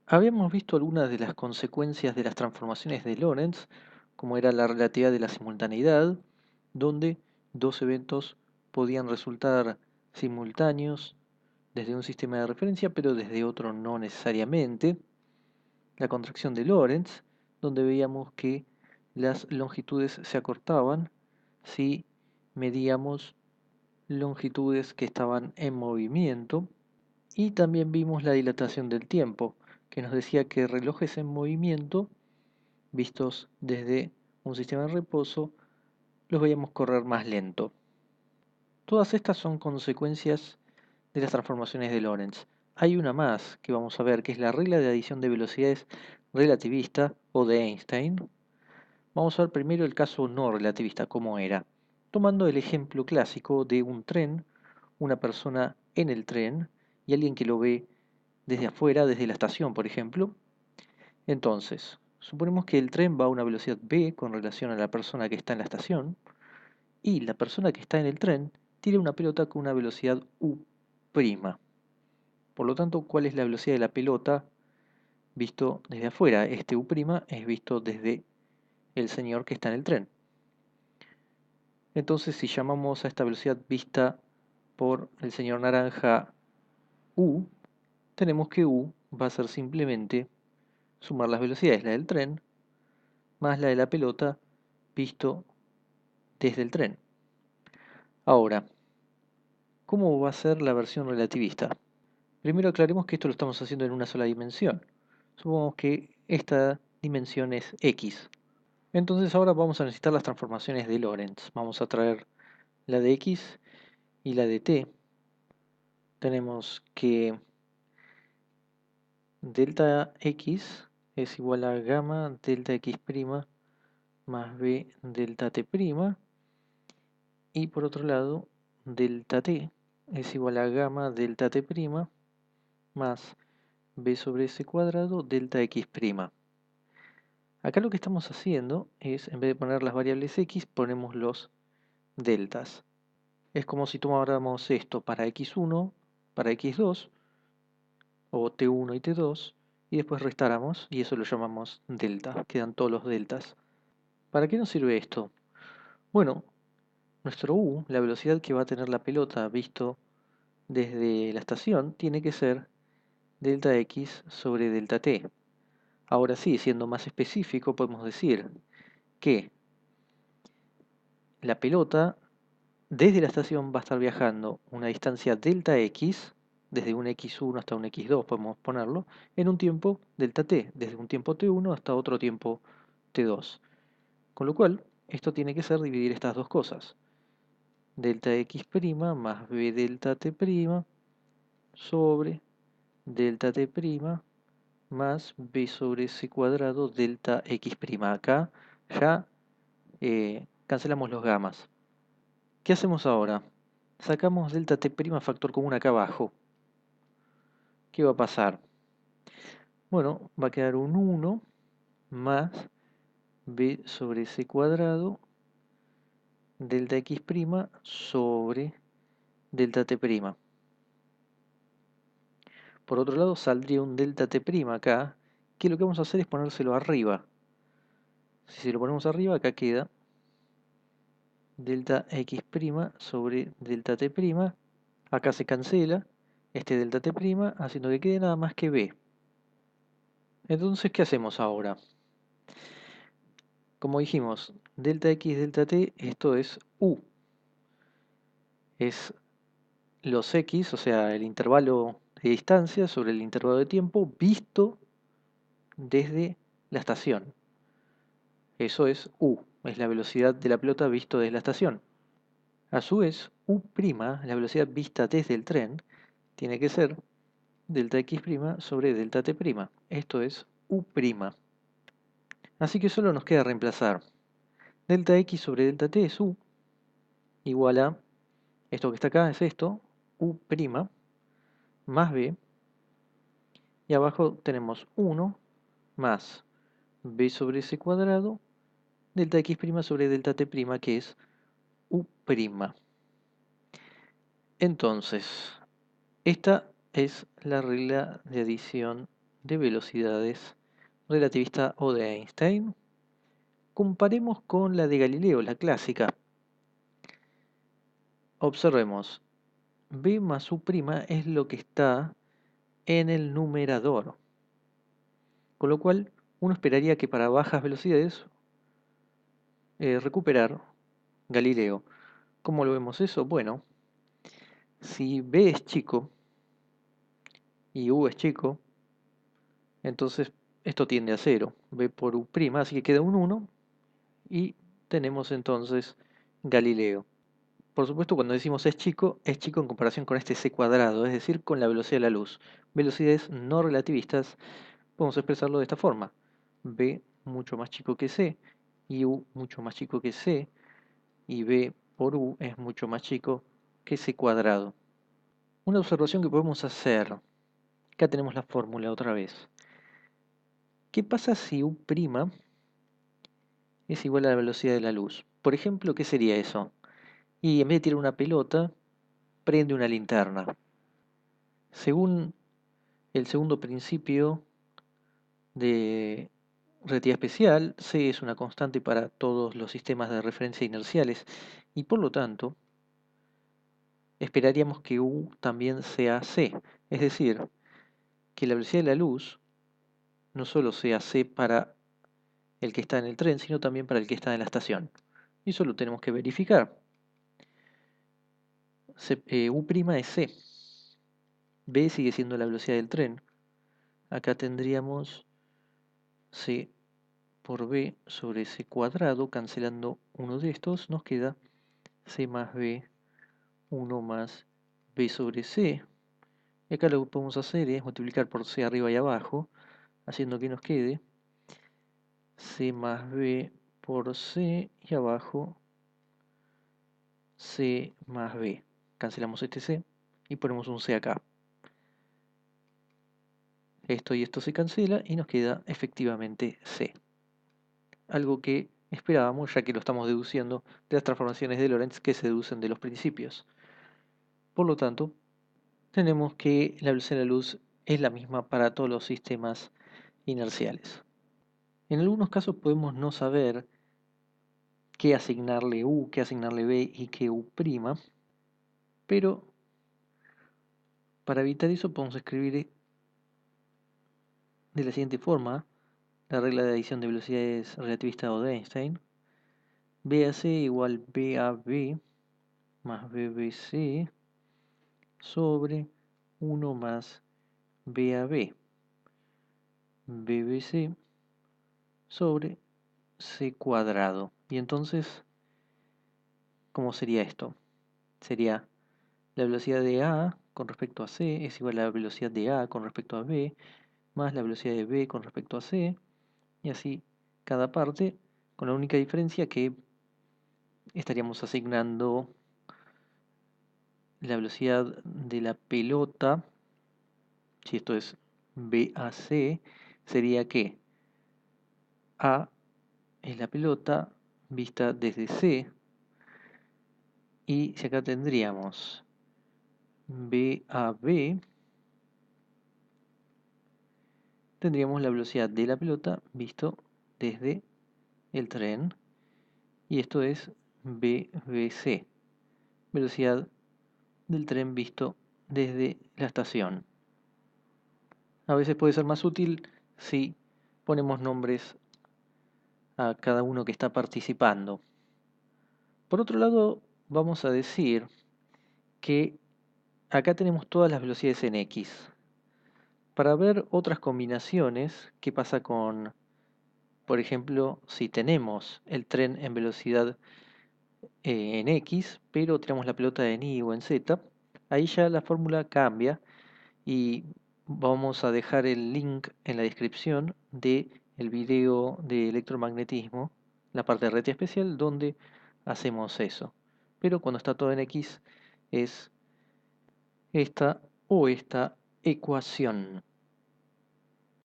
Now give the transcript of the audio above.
Habíamos visto algunas de las consecuencias de las transformaciones de Lorentz, como era la relatividad de la simultaneidad, donde dos eventos podían resultar simultáneos desde un sistema de referencia, pero desde otro no necesariamente. La contracción de Lorentz, donde veíamos que las longitudes se acortaban si medíamos longitudes que estaban en movimiento. Y también vimos la dilatación del tiempo, que nos decía que relojes en movimiento, vistos desde un sistema de reposo, los veíamos correr más lento. Todas estas son consecuencias de las transformaciones de Lorentz. Hay una más que vamos a ver, que es la regla de adición de velocidades relativista o de Einstein. Vamos a ver primero el caso no relativista, cómo era. Tomando el ejemplo clásico de un tren, una persona en el tren y alguien que lo ve desde afuera, desde la estación, por ejemplo. Entonces, suponemos que el tren va a una velocidad v con relación a la persona que está en la estación y la persona que está en el tren tira una pelota con una velocidad u'. Por lo tanto, ¿cuál es la velocidad de la pelota visto desde afuera? Este u' es visto desde el señor que está en el tren. Entonces, si llamamos a esta velocidad vista por el señor naranja u, tenemos que u va a ser simplemente sumar las velocidades, la del tren más la de la pelota visto desde el tren. Ahora, ¿cómo va a ser la versión relativista? Primero aclaremos que esto lo estamos haciendo en una sola dimensión. Supongamos que esta dimensión es x. Entonces ahora vamos a necesitar las transformaciones de Lorentz. Vamos a traer la de x y la de t. Tenemos que delta x es igual a gamma delta x' más b delta t'. Y por otro lado, delta t es igual a gamma delta t' más b sobre s cuadrado delta x'. Acá lo que estamos haciendo es, en vez de poner las variables x, ponemos los deltas. Es como si tomáramos esto para x1, para x2, o t1 y t2, y después restáramos, y eso lo llamamos delta. Quedan todos los deltas. ¿Para qué nos sirve esto? Bueno, nuestro u, la velocidad que va a tener la pelota visto desde la estación, tiene que ser delta x sobre delta t. Ahora sí, siendo más específico, podemos decir que la pelota desde la estación va a estar viajando una distancia delta x, desde un x1 hasta un x2 podemos ponerlo, en un tiempo delta t, desde un tiempo t1 hasta otro tiempo t2. Con lo cual, esto tiene que ser dividir estas dos cosas. Delta x' más b delta t' sobre delta t' más b sobre c cuadrado delta x'. Acá ya cancelamos los gamas. ¿Qué hacemos ahora? Sacamos delta t' factor común acá abajo. ¿Qué va a pasar? Bueno, va a quedar un 1 más b sobre c cuadrado delta x' sobre delta t'. Por otro lado saldría un delta t' acá, que lo que vamos a hacer es ponérselo arriba. Si se lo ponemos arriba, acá queda delta x' sobre delta t'. Acá se cancela este delta t', haciendo que quede nada más que b. Entonces, ¿qué hacemos ahora? Como dijimos, delta x, delta t, esto es u. Es los x, o sea, el intervalo de distancia sobre el intervalo de tiempo visto desde la estación. Eso es u, es la velocidad de la pelota visto desde la estación. A su vez, u', la velocidad vista desde el tren, tiene que ser delta x' sobre delta t'. Esto es u'. Así que solo nos queda reemplazar. Delta x sobre delta t es u, igual a, esto que está acá es esto, u' más b, y abajo tenemos 1 más b sobre c cuadrado delta x' sobre delta t', que es u'. Entonces, esta es la regla de adición de velocidades relativista o de Einstein. Comparemos con la de Galileo, la clásica. Observemos, b más u' es lo que está en el numerador, con lo cual uno esperaría que para bajas velocidades recuperar Galileo. ¿Cómo lo vemos eso? Bueno, si b es chico y u es chico, entonces esto tiende a 0, b por u', así que queda un 1 y tenemos entonces Galileo. Por supuesto, cuando decimos es chico en comparación con este c cuadrado, es decir, con la velocidad de la luz. Velocidades no relativistas, podemos expresarlo de esta forma. B mucho más chico que c, y u mucho más chico que c, y b por u es mucho más chico que c cuadrado. Una observación que podemos hacer, acá tenemos la fórmula otra vez. ¿Qué pasa si u' es igual a la velocidad de la luz? Por ejemplo, ¿qué sería eso? Y en vez de tirar una pelota, prende una linterna. Según el segundo principio de relatividad especial, c es una constante para todos los sistemas de referencia inerciales y por lo tanto esperaríamos que u también sea c, es decir, que la velocidad de la luz no solo sea c para el que está en el tren, sino también para el que está en la estación. Y eso lo tenemos que verificar. U' es c, b sigue siendo la velocidad del tren. Acá tendríamos c por b sobre c cuadrado, cancelando uno de estos, nos queda c más b, 1 más b sobre c. Y acá lo que podemos hacer es multiplicar por c arriba y abajo, haciendo que nos quede c más b por c y abajo c más b. Cancelamos este c y ponemos un c acá. Esto y esto se cancela y nos queda efectivamente c. Algo que esperábamos ya que lo estamos deduciendo de las transformaciones de Lorentz que se deducen de los principios. Por lo tanto, tenemos que la velocidad de la luz es la misma para todos los sistemas inerciales. En algunos casos podemos no saber qué asignarle u, qué asignarle b y qué u', pero para evitar eso podemos escribir de la siguiente forma la regla de adición de velocidades relativista o de Einstein. BAC igual BAB más BBC sobre 1 más BAB. BBC sobre C cuadrado. Y entonces, ¿cómo sería esto? Sería la velocidad de A con respecto a C es igual a la velocidad de A con respecto a B más la velocidad de B con respecto a C, y así cada parte, con la única diferencia que estaríamos asignando la velocidad de la pelota, si esto es BAC, sería que A es la pelota vista desde C, y si acá tendríamos BAB, tendríamos la velocidad de la pelota visto desde el tren, y esto es BBC, velocidad del tren visto desde la estación. A veces puede ser más útil si ponemos nombres a cada uno que está participando. Por otro lado, vamos a decir que acá tenemos todas las velocidades en X. Para ver otras combinaciones, ¿qué pasa con, por ejemplo, si tenemos el tren en velocidad en X, pero tenemos la pelota en Y o en Z? Ahí ya la fórmula cambia y vamos a dejar el link en la descripción de el video de electromagnetismo, la parte de red especial, donde hacemos eso. Pero cuando está todo en X es esta o esta ecuación.